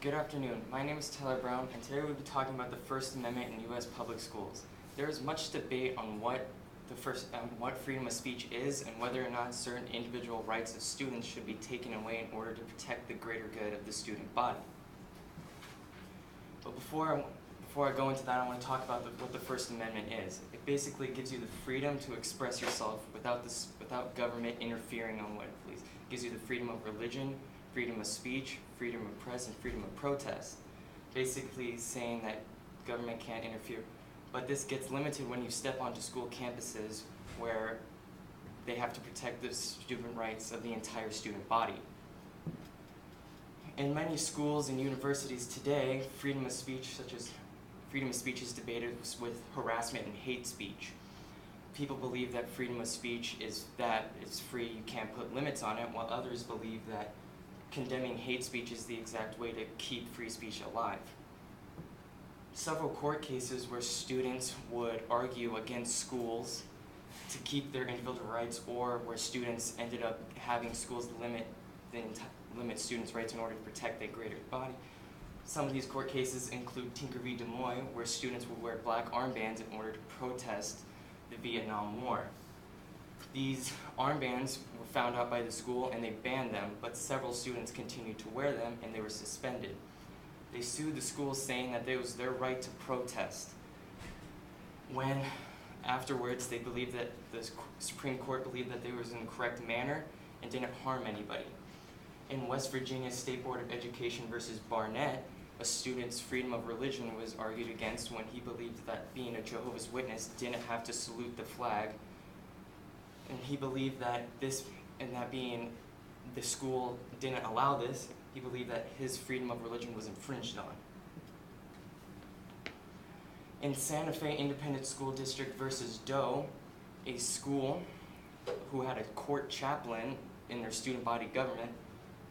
Good afternoon. My name is Tyler Brown, and today we'll be talking about the First Amendment in U.S. public schools. There is much debate on what freedom of speech is and whether or not certain individual rights of students should be taken away in order to protect the greater good of the student body. But before I go into that, I want to talk about what the First Amendment is. It basically gives you the freedom to express yourself without government interfering on what it pleases. It gives you the freedom of religion, freedom of speech, freedom of press, and freedom of protest. Basically saying that government can't interfere. But this gets limited when you step onto school campuses where they have to protect the student rights of the entire student body. In many schools and universities today, freedom of speech is debated with harassment and hate speech. People believe that freedom of speech is that it's free, you can't put limits on it, while others believe that condemning hate speech is the exact way to keep free speech alive. Several court cases where students would argue against schools to keep their individual rights, or where students ended up having schools limit students' rights in order to protect their greater body. Some of these court cases include Tinker v. Des Moines, where students would wear black armbands in order to protest the Vietnam War. These armbands were found out by the school and they banned them, but several students continued to wear them and they were suspended. They sued the school saying that it was their right to protest, when afterwards they believed that the Supreme Court believed that they was in the correct manner and didn't harm anybody. In West Virginia State Board of Education versus Barnett, a student's freedom of religion was argued against when he believed that being a Jehovah's Witness didn't have to salute the flag. And he believed that being the school didn't allow this, he believed that his freedom of religion was infringed on. In Santa Fe Independent School District versus Doe, a school who had a court chaplain in their student body government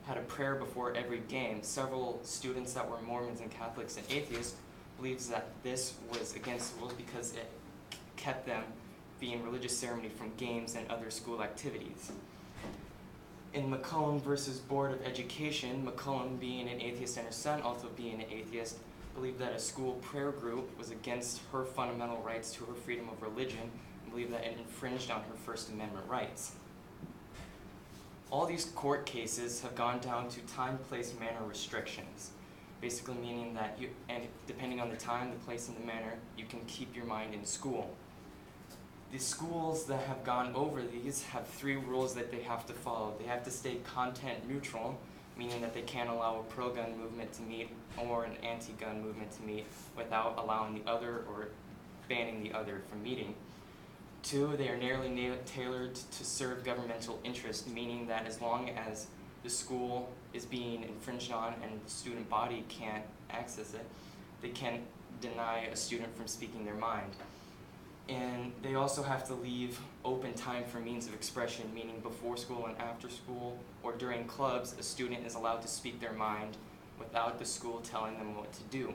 had a prayer before every game. Several students that were Mormons and Catholics and atheists believes that this was against the rules because it kept them being religious ceremony from games and other school activities. In Mccollum versus Board of Education, Mccollum, being an atheist and her son also being an atheist, believed that a school prayer group was against her fundamental rights to her freedom of religion and believed that it infringed on her First Amendment rights. All these court cases have gone down to time, place, manner restrictions, basically meaning that depending on the time, the place, and the manner, you can keep your mind in school. The schools that have gone over these have 3 rules that they have to follow. They have to stay content neutral, meaning that they can't allow a pro-gun movement to meet or an anti-gun movement to meet without allowing the other or banning the other from meeting. 2, they are narrowly tailored to serve governmental interest, meaning that as long as the school is being infringed on and the student body can't access it, they can't deny a student from speaking their mind. And they also have to leave open time for means of expression, meaning before school and after school, or during clubs, a student is allowed to speak their mind without the school telling them what to do.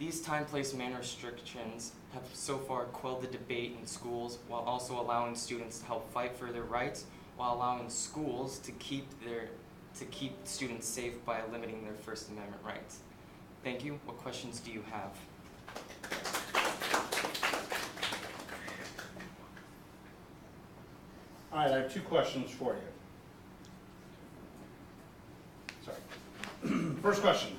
These time, place, manner restrictions have so far quelled the debate in schools while also allowing students to help fight for their rights, while allowing schools to keep students safe by limiting their First Amendment rights. Thank you. What questions do you have? All right, I have 2 questions for you. Sorry. First question.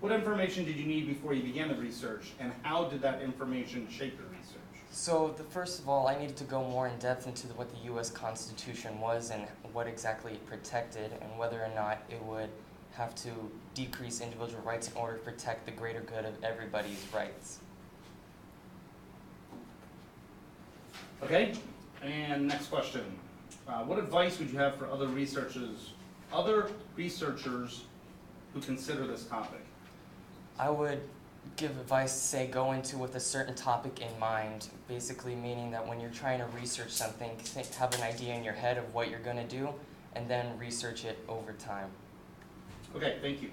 What information did you need before you began the research, and how did that information shape your research? So, first of all, I needed to go more in depth into what the U.S. Constitution was and what exactly it protected, and whether or not it would have to decrease individual rights in order to protect the greater good of everybody's rights. Okay, and next question. What advice would you have for other researchers who consider this topic? I would give advice to say go into with a certain topic in mind, basically meaning that when you're trying to research something, have an idea in your head of what you're going to do, and then research it over time. Okay, thank you.